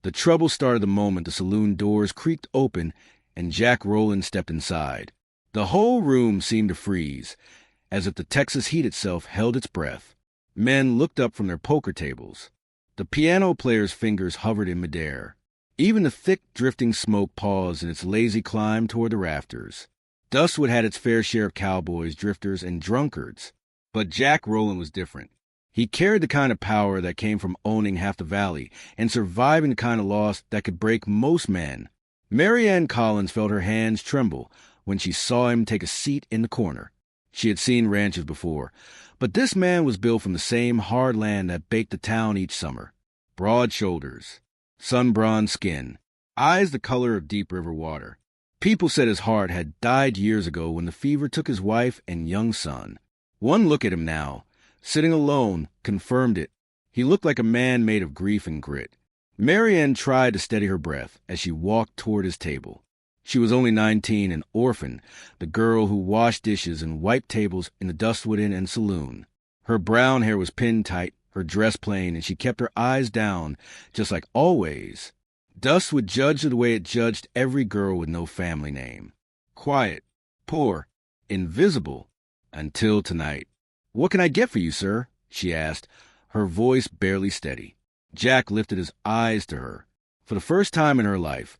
The trouble started the moment the saloon doors creaked open and Jack Roland stepped inside. The whole room seemed to freeze, as if the Texas heat itself held its breath. Men looked up from their poker tables. The piano player's fingers hovered in midair. Even the thick, drifting smoke paused in its lazy climb toward the rafters. Dustwood had its fair share of cowboys, drifters, and drunkards. But Jack Roland was different. He carried the kind of power that came from owning half the valley and surviving the kind of loss that could break most men. Maryanne Collins felt her hands tremble when she saw him take a seat in the corner. She had seen ranches before, but this man was built from the same hard land that baked the town each summer. Broad shoulders, sun-bronzed skin, eyes the color of deep river water. People said his heart had died years ago when the fever took his wife and young son. One look at him now, sitting alone, confirmed it. He looked like a man made of grief and grit. Maryanne tried to steady her breath as she walked toward his table. She was only 19, an orphan, the girl who washed dishes and wiped tables in the Dustwood Inn and saloon. Her brown hair was pinned tight, her dress plain, and she kept her eyes down, just like always. Dustwood judged her the way it judged every girl with no family name. Quiet, poor, invisible, until tonight. "What can I get for you, sir?" she asked, her voice barely steady. Jack lifted his eyes to her. For the first time in her life,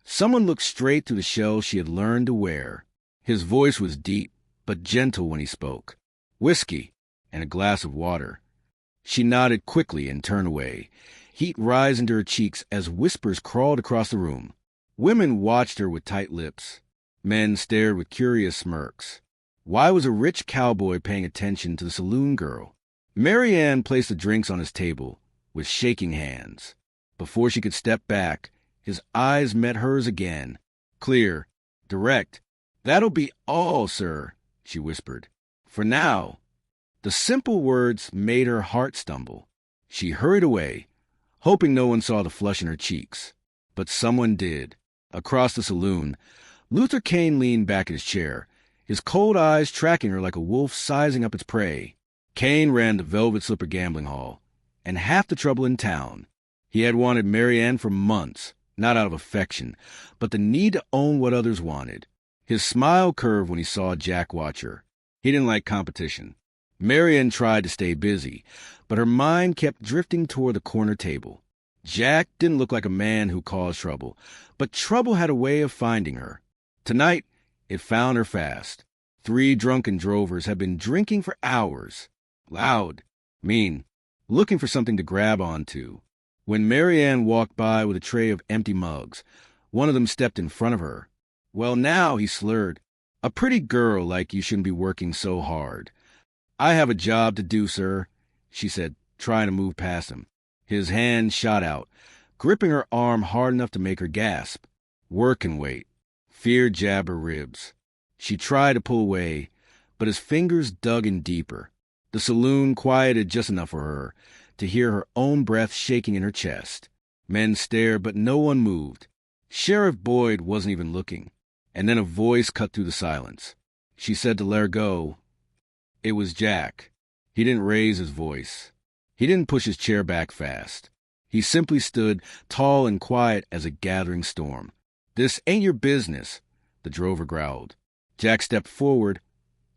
someone looked straight through the shell she had learned to wear. His voice was deep, but gentle when he spoke. "Whiskey and a glass of water." She nodded quickly and turned away, heat rising to her cheeks as whispers crawled across the room. Women watched her with tight lips. Men stared with curious smirks. Why was a rich cowboy paying attention to the saloon girl? Maryanne placed the drinks on his table with shaking hands. Before she could step back, his eyes met hers again. Clear, direct. "That'll be all, sir," she whispered. "For now." The simple words made her heart stumble. She hurried away, hoping no one saw the flush in her cheeks. But someone did. Across the saloon, Luther Kane leaned back in his chair, his cold eyes tracking her like a wolf sizing up its prey. Kane ran the Velvet Slipper gambling hall, and half the trouble in town. He had wanted Maryanne for months, not out of affection, but the need to own what others wanted. His smile curved when he saw Jack watch her. He didn't like competition. Maryanne tried to stay busy, but her mind kept drifting toward the corner table. Jack didn't look like a man who caused trouble, but trouble had a way of finding her. Tonight, it found her fast. 3 drunken drovers had been drinking for hours. Loud, mean, looking for something to grab onto. When Maryanne walked by with a tray of empty mugs, one of them stepped in front of her. "Well, now," he slurred, "a pretty girl like you shouldn't be working so hard." "I have a job to do, sir," she said, trying to move past him. His hand shot out, gripping her arm hard enough to make her gasp. Work and wait. Fear jabbed her ribs. She tried to pull away, but his fingers dug in deeper. The saloon quieted just enough for her to hear her own breath shaking in her chest. Men stared, but no one moved. Sheriff Boyd wasn't even looking. And then a voice cut through the silence. She said to let her go. It was Jack. He didn't raise his voice. He didn't push his chair back fast. He simply stood, tall and quiet as a gathering storm. "This ain't your business," the drover growled. Jack stepped forward,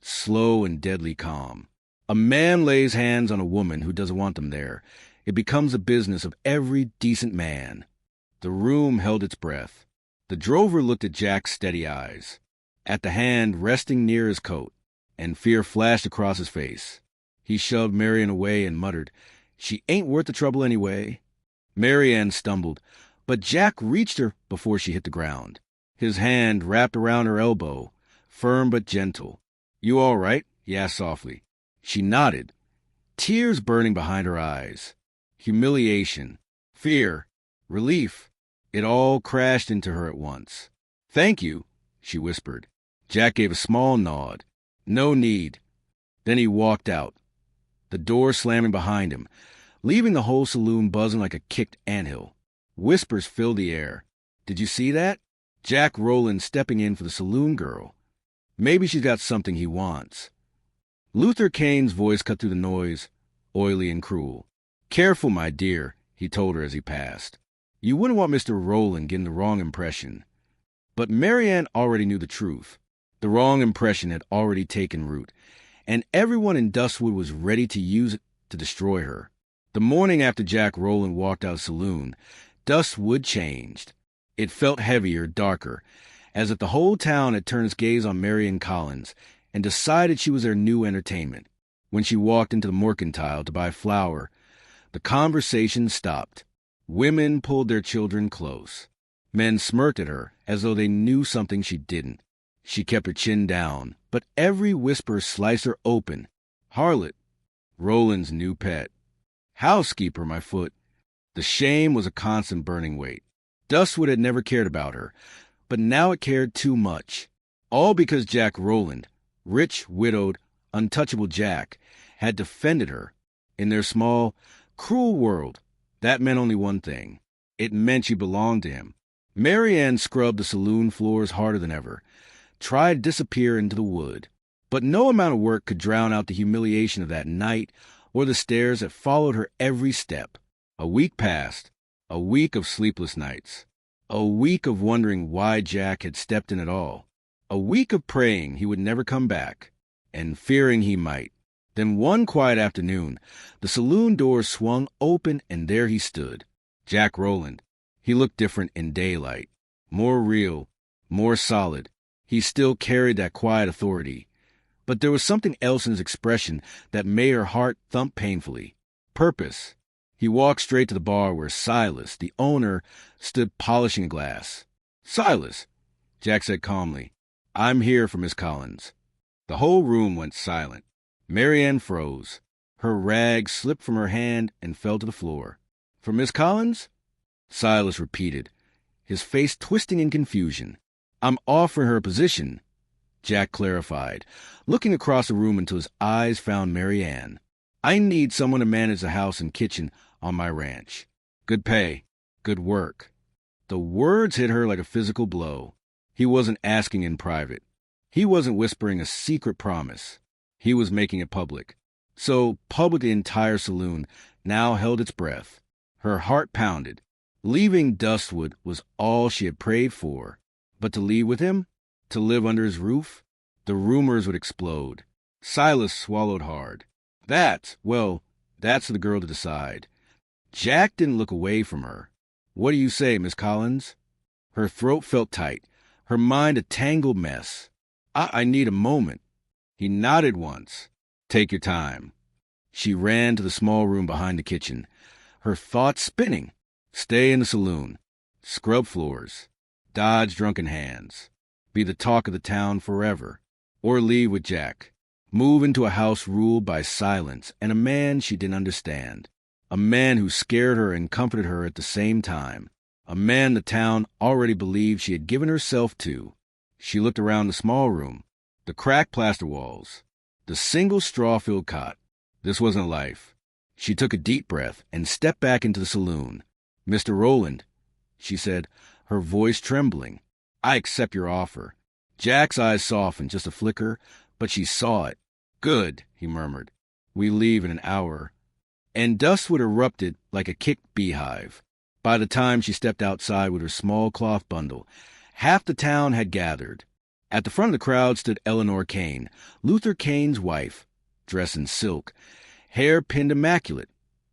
slow and deadly calm. A man lays hands on a woman who doesn't want them there. It becomes the business of every decent man. The room held its breath. The drover looked at Jack's steady eyes, at the hand resting near his coat, and fear flashed across his face. He shoved Maryanne away and muttered, "She ain't worth the trouble anyway." Maryanne stumbled, but Jack reached her before she hit the ground. His hand wrapped around her elbow, firm but gentle. "You all right?" he asked softly. She nodded, tears burning behind her eyes. Humiliation, fear, relief, it all crashed into her at once. "Thank you," she whispered. Jack gave a small nod. "No need." Then he walked out, the door slamming behind him, leaving the whole saloon buzzing like a kicked anthill. Whispers filled the air. "Did you see that? Jack Roland stepping in for the saloon girl. Maybe she's got something he wants." Luther Kane's voice cut through the noise, oily and cruel. "Careful, my dear," he told her as he passed. You wouldn't want Mr. Roland getting the wrong impression. But Maryanne already knew the truth. The wrong impression had already taken root, and everyone in Dustwood was ready to use it to destroy her. The morning after Jack Roland walked out of the saloon, Dustwood changed. It felt heavier, darker, as if the whole town had turned its gaze on Maryanne Collins and decided she was their new entertainment. When she walked into the mercantile to buy flour, the conversation stopped. Women pulled their children close. Men smirked at her as though they knew something she didn't. She kept her chin down, but every whisper sliced her open. Harlot, Roland's new pet. Housekeeper, my foot. The shame was a constant burning weight. Dustwood had never cared about her, but now it cared too much. All because Jack Roland, rich, widowed, untouchable Jack, had defended her. In their small, cruel world, that meant only one thing. It meant she belonged to him. Maryanne scrubbed the saloon floors harder than ever, tried to disappear into the wood. But no amount of work could drown out the humiliation of that night or the stares that followed her every step. A week passed, a week of sleepless nights, a week of wondering why Jack had stepped in at all, a week of praying he would never come back, and fearing he might. Then one quiet afternoon, the saloon doors swung open and there he stood, Jack Roland. He looked different in daylight, more real, more solid. He still carried that quiet authority, but there was something else in his expression that made her heart thump painfully. Purpose. He walked straight to the bar where Silas, the owner, stood polishing a glass. "Silas," Jack said calmly, "I'm here for Miss Collins." The whole room went silent. Maryanne froze. Her rag slipped from her hand and fell to the floor. "For Miss Collins?" Silas repeated, his face twisting in confusion. "I'm offering her a position," Jack clarified, looking across the room until his eyes found Maryanne. "I need someone to manage the house and kitchen on my ranch. Good pay, good work." The words hit her like a physical blow. He wasn't asking in private. He wasn't whispering a secret promise. He was making it public. So public the entire saloon now held its breath. Her heart pounded. Leaving Dustwood was all she had prayed for. But to leave with him? To live under his roof? The rumors would explode. Silas swallowed hard. That's for the girl to decide. Jack didn't look away from her. "What do you say, Miss Collins?" Her throat felt tight, her mind a tangled mess. I need a moment." He nodded once. "Take your time." She ran to the small room behind the kitchen, her thoughts spinning. Stay in the saloon. Scrub floors. Dodge drunken hands. Be the talk of the town forever. Or leave with Jack. Move into a house ruled by silence and a man she didn't understand. A man who scared her and comforted her at the same time. A man the town already believed she had given herself to. She looked around the small room, the cracked plaster walls, the single straw-filled cot. This wasn't life. She took a deep breath and stepped back into the saloon. "Mr. Roland," she said, her voice trembling, "I accept your offer." Jack's eyes softened just a flicker, but she saw it. "Good," he murmured. "We leave in an hour." And Dustwood erupted like a kicked beehive. By the time she stepped outside with her small cloth bundle, half the town had gathered. At the front of the crowd stood Eleanor Kane, Luther Kane's wife, dressed in silk, hair pinned immaculate,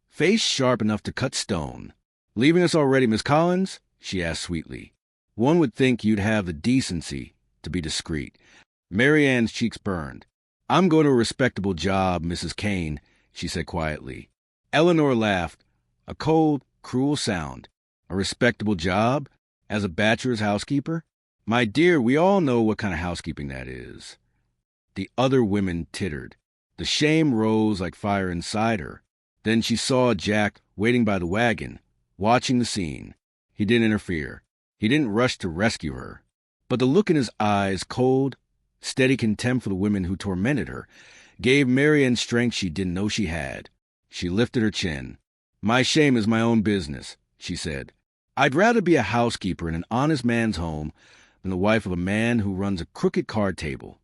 face sharp enough to cut stone. "Leaving us already, Miss Collins?" she asked sweetly. "One would think you'd have the decency to be discreet." Maryanne's cheeks burned. "I'm going to a respectable job, Mrs. Kane," she said quietly. Eleanor laughed, a cold, cruel sound. "A respectable job? As a bachelor's housekeeper? My dear, we all know what kind of housekeeping that is." The other women tittered. The shame rose like fire inside her. Then she saw Jack waiting by the wagon, watching the scene. He didn't interfere. He didn't rush to rescue her. But the look in his eyes, cold, steady contempt for the women who tormented her, gave Maryanne strength she didn't know she had. She lifted her chin. "My shame is my own business," she said. "I'd rather be a housekeeper in an honest man's home than the wife of a man who runs a crooked card table."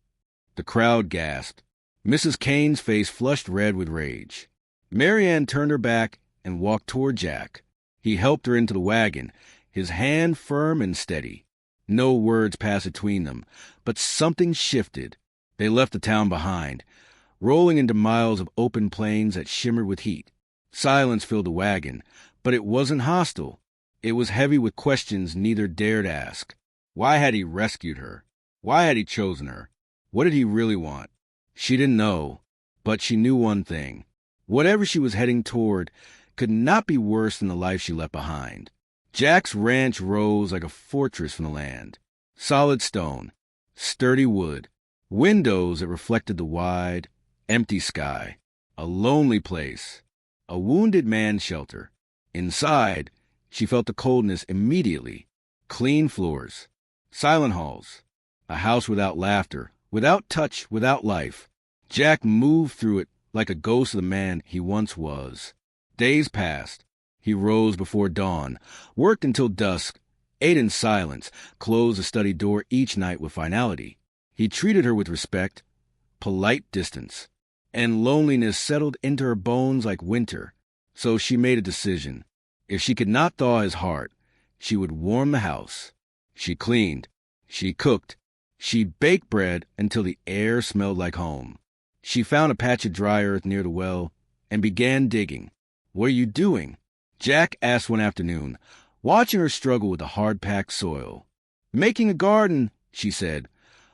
The crowd gasped. Mrs. Kane's face flushed red with rage. Maryanne turned her back and walked toward Jack. He helped her into the wagon, his hand firm and steady. No words passed between them, but something shifted. They left the town behind, rolling into miles of open plains that shimmered with heat. Silence filled the wagon, but it wasn't hostile. It was heavy with questions neither dared ask. Why had he rescued her? Why had he chosen her? What did he really want? She didn't know, but she knew one thing. Whatever she was heading toward could not be worse than the life she left behind. Jack's ranch rose like a fortress from the land. Solid stone, sturdy wood, windows that reflected the wide, empty sky. A lonely place, a wounded man's shelter. Inside, she felt the coldness immediately. Clean floors, silent halls, a house without laughter, without touch, without life. Jack moved through it like a ghost of the man he once was. Days passed. He rose before dawn, worked until dusk, ate in silence, closed the study door each night with finality. He treated her with respect, polite distance, and loneliness settled into her bones like winter. So she made a decision. If she could not thaw his heart, she would warm the house. She cleaned. She cooked. She baked bread until the air smelled like home. She found a patch of dry earth near the well and began digging. "What are you doing?" Jack asked one afternoon, watching her struggle with the hard-packed soil. "Making a garden," she said,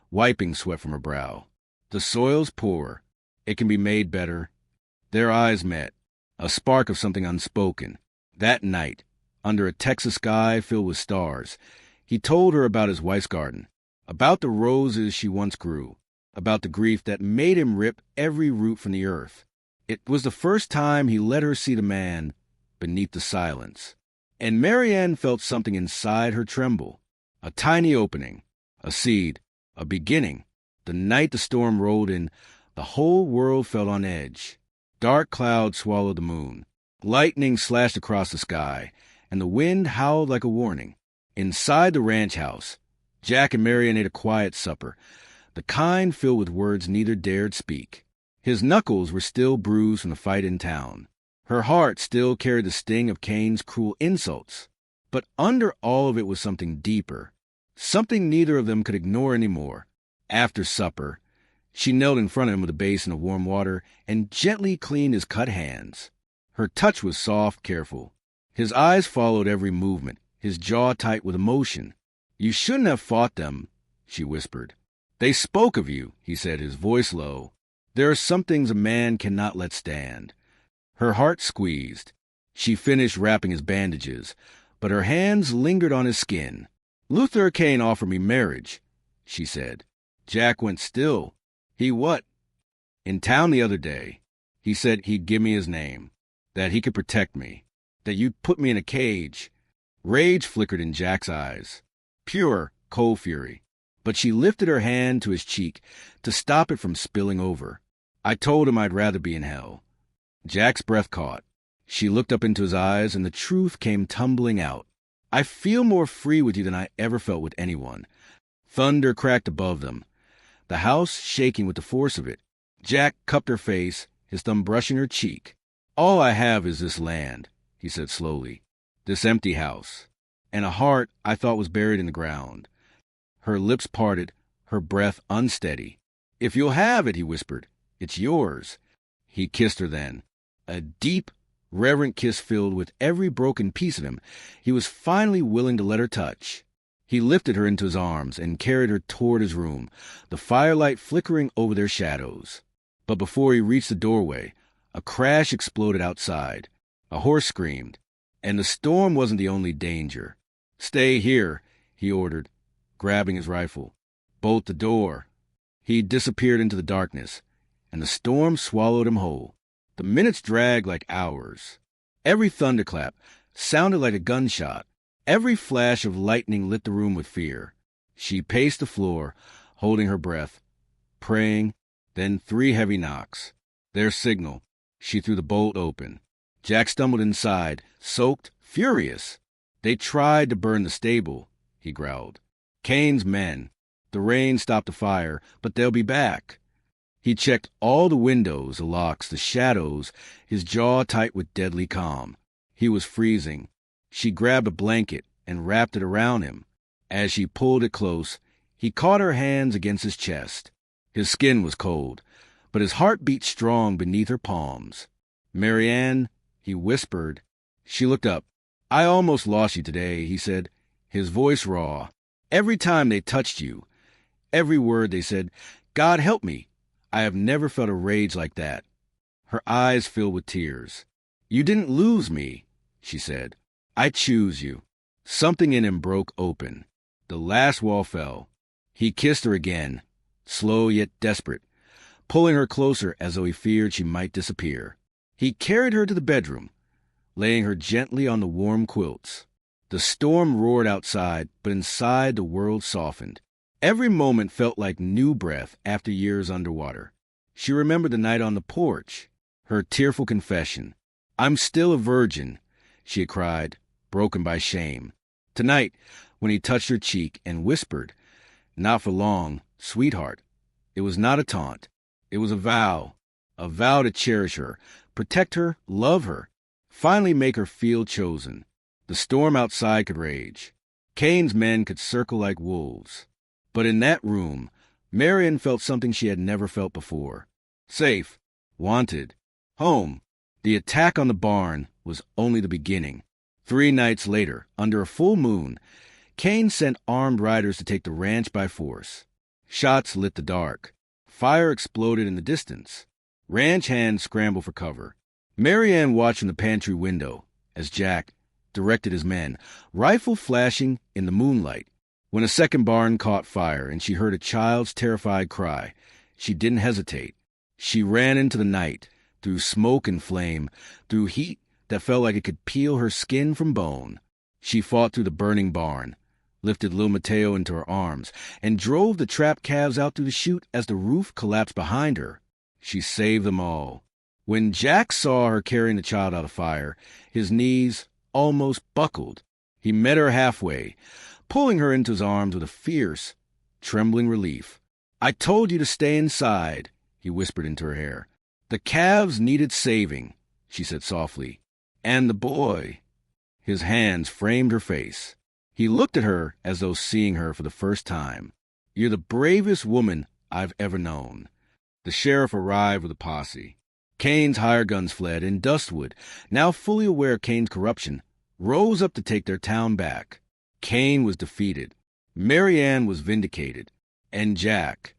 wiping sweat from her brow. "The soil's poor. It can be made better." Their eyes met, a spark of something unspoken. That night, under a Texas sky filled with stars, he told her about his wife's garden, about the roses she once grew, about the grief that made him rip every root from the earth. It was the first time he let her see the man beneath the silence. And Maryanne felt something inside her tremble. A tiny opening, a seed, a beginning. The night the storm rolled in, the whole world felt on edge. Dark clouds swallowed the moon. Lightning slashed across the sky, and the wind howled like a warning. Inside the ranch house, Jack and Maryanne ate a quiet supper, the kind filled with words neither dared speak. His knuckles were still bruised from the fight in town. Her heart still carried the sting of Cain's cruel insults. But under all of it was something deeper, something neither of them could ignore anymore. After supper, she knelt in front of him with a basin of warm water and gently cleaned his cut hands. Her touch was soft, careful. His eyes followed every movement, his jaw tight with emotion. "You shouldn't have fought them," she whispered. "They spoke of you," he said, his voice low. "There are some things a man cannot let stand." Her heart squeezed. She finished wrapping his bandages, but her hands lingered on his skin. "Luther Cain offered me marriage," she said. Jack went still. "He what?" "In town the other day. He said he'd give me his name, that he could protect me, that you'd put me in a cage." Rage flickered in Jack's eyes. Pure, cold fury. But she lifted her hand to his cheek to stop it from spilling over. "I told him I'd rather be in hell." Jack's breath caught. She looked up into his eyes, and the truth came tumbling out. "I feel more free with you than I ever felt with anyone." Thunder cracked above them, the house shaking with the force of it. Jack cupped her face, his thumb brushing her cheek. "All I have is this land," he said slowly, "this empty house, and a heart I thought was buried in the ground." Her lips parted, her breath unsteady. "If you'll have it," he whispered, "it's yours." He kissed her then. A deep, reverent kiss filled with every broken piece of him. He was finally willing to let her touch. He lifted her into his arms and carried her toward his room, the firelight flickering over their shadows. But before he reached the doorway, a crash exploded outside. A horse screamed, and the storm wasn't the only danger. "Stay here," he ordered, grabbing his rifle. "Bolt the door." He disappeared into the darkness, and the storm swallowed him whole. The minutes dragged like hours. Every thunderclap sounded like a gunshot. Every flash of lightning lit the room with fear. She paced the floor, holding her breath, praying, then 3 heavy knocks. Their signal. She threw the bolt open. Jack stumbled inside, soaked, furious. "They tried to burn the stable," he growled. "Cain's men. The rain stopped the fire, but they'll be back." He checked all the windows, the locks, the shadows, his jaw tight with deadly calm. He was freezing. She grabbed a blanket and wrapped it around him. As she pulled it close, he caught her hands against his chest. His skin was cold, but his heart beat strong beneath her palms. "Maryanne," he whispered. She looked up. "I almost lost you today," he said, his voice raw. "Every time they touched you, every word they said, God help me. I have never felt a rage like that." Her eyes filled with tears. "You didn't lose me," she said. "I choose you." Something in him broke open. The last wall fell. He kissed her again, slow yet desperate, pulling her closer as though he feared she might disappear. He carried her to the bedroom, laying her gently on the warm quilts. The storm roared outside, but inside the world softened. Every moment felt like new breath after years underwater. She remembered the night on the porch, her tearful confession. "I'm still a virgin," she had cried, broken by shame. Tonight, when he touched her cheek and whispered, "Not for long, sweetheart," it was not a taunt. It was a vow to cherish her, protect her, love her, finally make her feel chosen. The storm outside could rage. Cain's men could circle like wolves. But in that room, Maryanne felt something she had never felt before. Safe, wanted, home. The attack on the barn was only the beginning. 3 nights later, under a full moon, Cain sent armed riders to take the ranch by force. Shots lit the dark. Fire exploded in the distance. Ranch hands scrambled for cover. Maryanne watched from the pantry window as Jack directed his men, rifle flashing in the moonlight. When a second barn caught fire and she heard a child's terrified cry, she didn't hesitate. She ran into the night, through smoke and flame, through heat that felt like it could peel her skin from bone. She fought through the burning barn, lifted little Mateo into her arms, and drove the trapped calves out through the chute as the roof collapsed behind her. She saved them all. When Jack saw her carrying the child out of fire, his knees almost buckled. He met her halfway, pulling her into his arms with a fierce, trembling relief. "I told you to stay inside," he whispered into her hair. "The calves needed saving," she said softly. "And the boy." His hands framed her face. He looked at her as though seeing her for the first time. "You're the bravest woman I've ever known." The sheriff arrived with a posse. Cain's hired guns fled, and Dustwood, now fully aware of Cain's corruption, rose up to take their town back. Cain was defeated. Maryanne was vindicated. And Jack,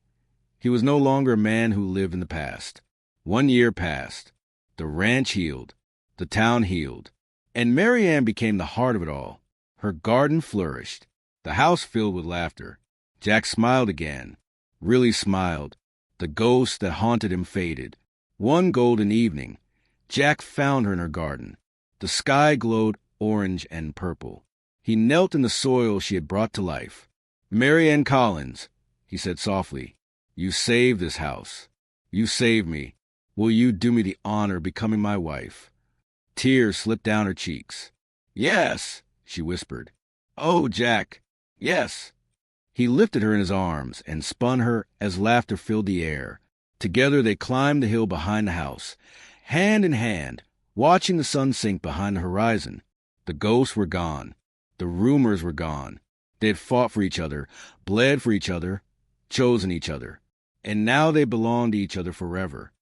he was no longer a man who lived in the past. 1 year passed. The ranch healed. The town healed. And Maryanne became the heart of it all. Her garden flourished. The house filled with laughter. Jack smiled again. Really smiled. The ghost that haunted him faded. One golden evening, Jack found her in her garden. The sky glowed orange and purple. He knelt in the soil she had brought to life. "Maryanne Collins," he said softly, "you saved this house. You saved me. Will you do me the honor of becoming my wife?" Tears slipped down her cheeks. "Yes," she whispered. "Oh, Jack, yes." He lifted her in his arms and spun her as laughter filled the air. Together they climbed the hill behind the house, hand in hand, watching the sun sink behind the horizon. The ghosts were gone. The rumors were gone. They had fought for each other, bled for each other, chosen each other. And now they belonged to each other forever.